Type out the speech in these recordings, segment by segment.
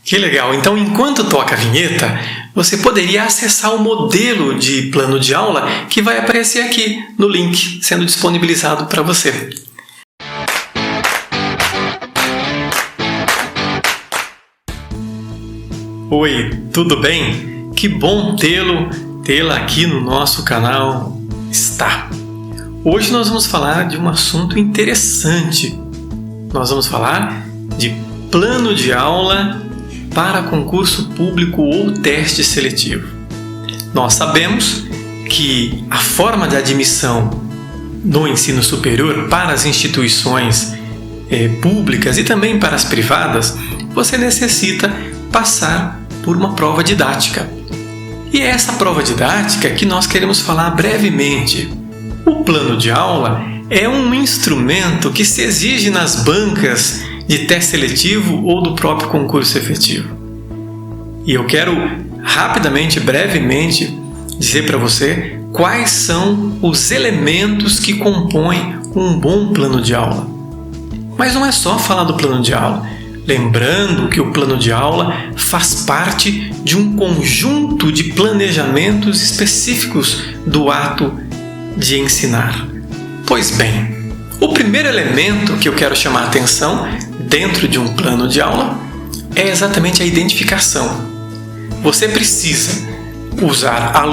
Que legal! Então, enquanto toca a vinheta, você poderia acessar o modelo de plano de aula que vai aparecer aqui no link, sendo disponibilizado para você. Oi, tudo bem? Que bom tê-la aqui no nosso canal Está. Hoje nós vamos falar de um assunto interessante. Nós vamos falar de plano de aula para concurso público ou teste seletivo. Nós sabemos que a forma de admissão no ensino superior para as instituições públicas e também para as privadas, você necessita passar por uma prova didática. E é essa prova didática que nós queremos falar brevemente. O plano de aula é um instrumento que se exige nas bancas de teste seletivo ou do próprio concurso efetivo. E eu quero rapidamente, brevemente, dizer para você quais são os elementos que compõem um bom plano de aula. Mas não é só falar do plano de aula. Lembrando que o plano de aula faz parte de um conjunto de planejamentos específicos do ato de ensinar. Pois bem, o primeiro elemento que eu quero chamar a atenção dentro de um plano de aula é exatamente a identificação. Você precisa usar a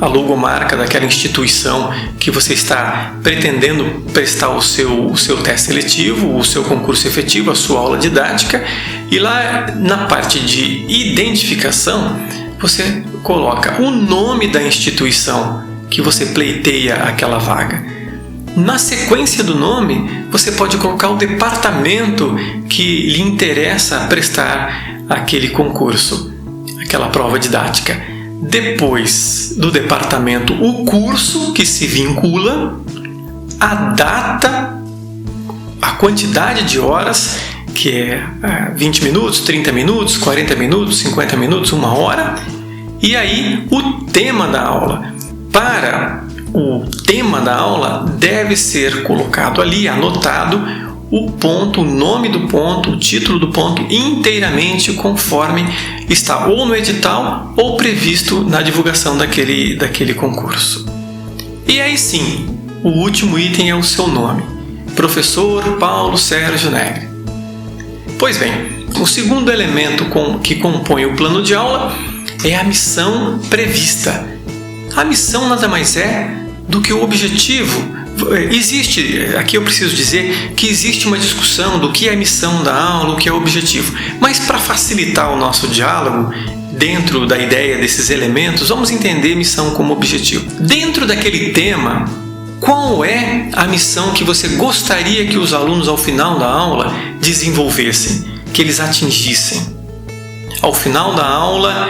logomarca daquela instituição que você está pretendendo prestar o seu teste seletivo, o seu concurso efetivo, a sua aula didática, e lá na parte de identificação você coloca o nome da instituição que você pleiteia aquela vaga. Na sequência do nome, você pode colocar o departamento que lhe interessa prestar aquele concurso, aquela prova didática. Depois do departamento, o curso que se vincula, a data, a quantidade de horas, que é 20 minutos, 30 minutos, 40 minutos, 50 minutos, 1 hora, e aí o tema da aula. Para o tema da aula deve ser colocado ali, anotado, o ponto, o nome do ponto, o título do ponto inteiramente conforme está ou no edital ou previsto na divulgação daquele concurso. E aí sim, o último item é o seu nome, Professor Paulo Sérgio Negri. Pois bem, o segundo elemento que compõe o plano de aula é a missão prevista. A missão nada mais é do que o objetivo. Aqui eu preciso dizer que existe uma discussão do que é a missão da aula, o que é o objetivo. Mas para facilitar o nosso diálogo, dentro da ideia desses elementos, vamos entender missão como objetivo. Dentro daquele tema, qual é a missão que você gostaria que os alunos ao final da aula desenvolvessem, que eles atingissem? Ao final da aula,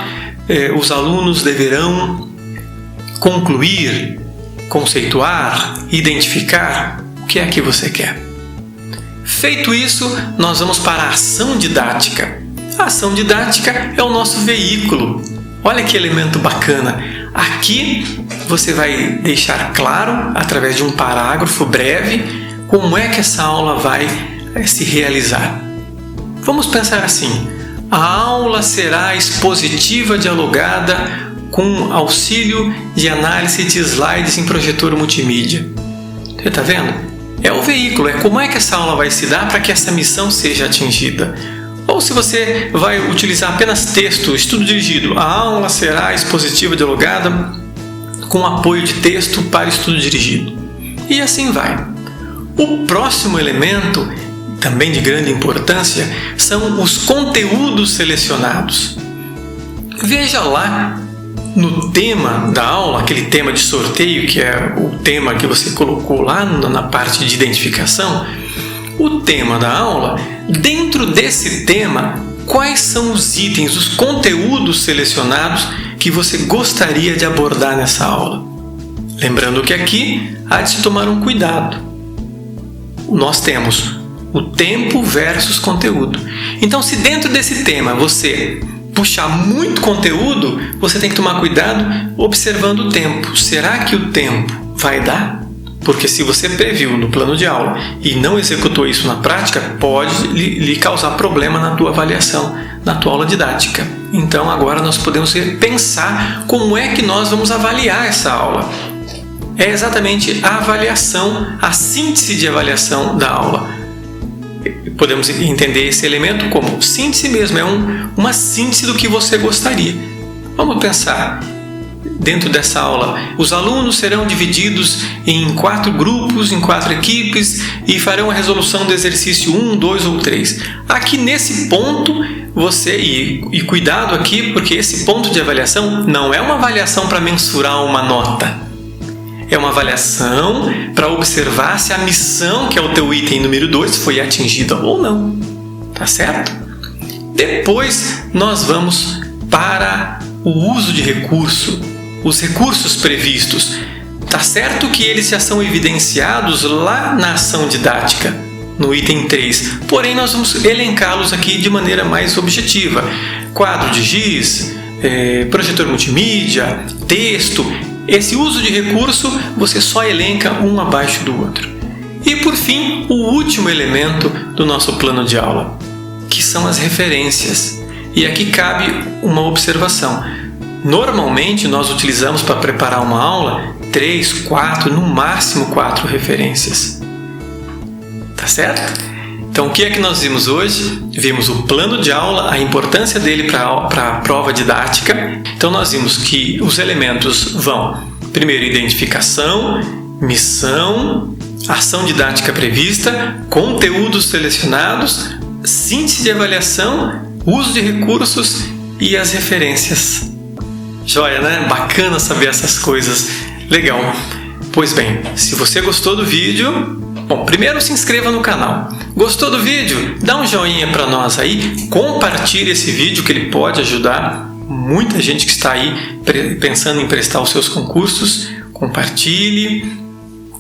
os alunos deverão concluir, conceituar, identificar o que é que você quer. Feito isso, nós vamos para a ação didática. A ação didática é o nosso veículo. Olha que elemento bacana. Aqui você vai deixar claro, através de um parágrafo breve, como é que essa aula vai se realizar. Vamos pensar assim: a aula será expositiva dialogada com auxílio de análise de slides em projetor multimídia. Você está vendo? É o veículo, é como é que essa aula vai se dar para que essa missão seja atingida. Ou se você vai utilizar apenas texto, estudo dirigido, a aula será expositiva dialogada com apoio de texto para estudo dirigido. E assim vai. O próximo elemento, também de grande importância, são os conteúdos selecionados. Veja lá no tema da aula, aquele tema de sorteio, que é o tema que você colocou lá na parte de identificação, o tema da aula, dentro desse tema, quais são os itens, os conteúdos selecionados que você gostaria de abordar nessa aula? Lembrando que aqui há de se tomar um cuidado. Nós temos o tempo versus conteúdo. Então, se dentro desse tema você puxar muito conteúdo, você tem que tomar cuidado observando o tempo. Será que o tempo vai dar? Porque se você previu no plano de aula e não executou isso na prática, pode lhe causar problema na tua avaliação na tua aula didática. Então agora nós podemos pensar como é que nós vamos avaliar essa aula. É exatamente a avaliação, a síntese de avaliação da aula. Podemos entender esse elemento como síntese mesmo, é uma síntese do que você gostaria. Vamos pensar. Dentro dessa aula, os alunos serão divididos em 4 grupos, em 4 equipes e farão a resolução do exercício 1, 2 ou 3. Aqui nesse ponto, e cuidado aqui, porque esse ponto de avaliação não é uma avaliação para mensurar uma nota. É uma avaliação para observar se a missão, que é o teu item número 2, foi atingida ou não. Tá certo? Depois, nós vamos para o uso de recurso. Os recursos previstos. Tá certo que eles já são evidenciados lá na ação didática, no item 3. Porém, nós vamos elencá-los aqui de maneira mais objetiva. Quadro de giz, projetor multimídia, texto. Esse uso de recurso você só elenca um abaixo do outro. E por fim, o último elemento do nosso plano de aula, que são as referências. E aqui cabe uma observação. Normalmente nós utilizamos para preparar uma aula 3, 4, no máximo 4 referências. Tá certo? Então o que é que nós vimos hoje? Vimos o plano de aula, a importância dele para a prova didática. Então nós vimos que os elementos vão, primeiro, identificação, missão, ação didática prevista, conteúdos selecionados, síntese de avaliação, uso de recursos e as referências. Joia, né? Bacana saber essas coisas. Legal. Pois bem, se você gostou do vídeo, bom, primeiro se inscreva no canal. Gostou do vídeo? Dá um joinha para nós aí, compartilhe esse vídeo que ele pode ajudar muita gente que está aí pensando em prestar os seus concursos. Compartilhe,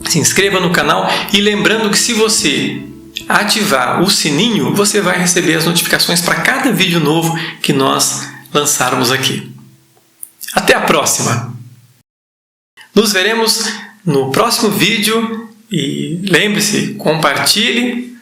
se inscreva no canal e lembrando que se você ativar o sininho, você vai receber as notificações para cada vídeo novo que nós lançarmos aqui. Até a próxima! Nos veremos no próximo vídeo e lembre-se, compartilhe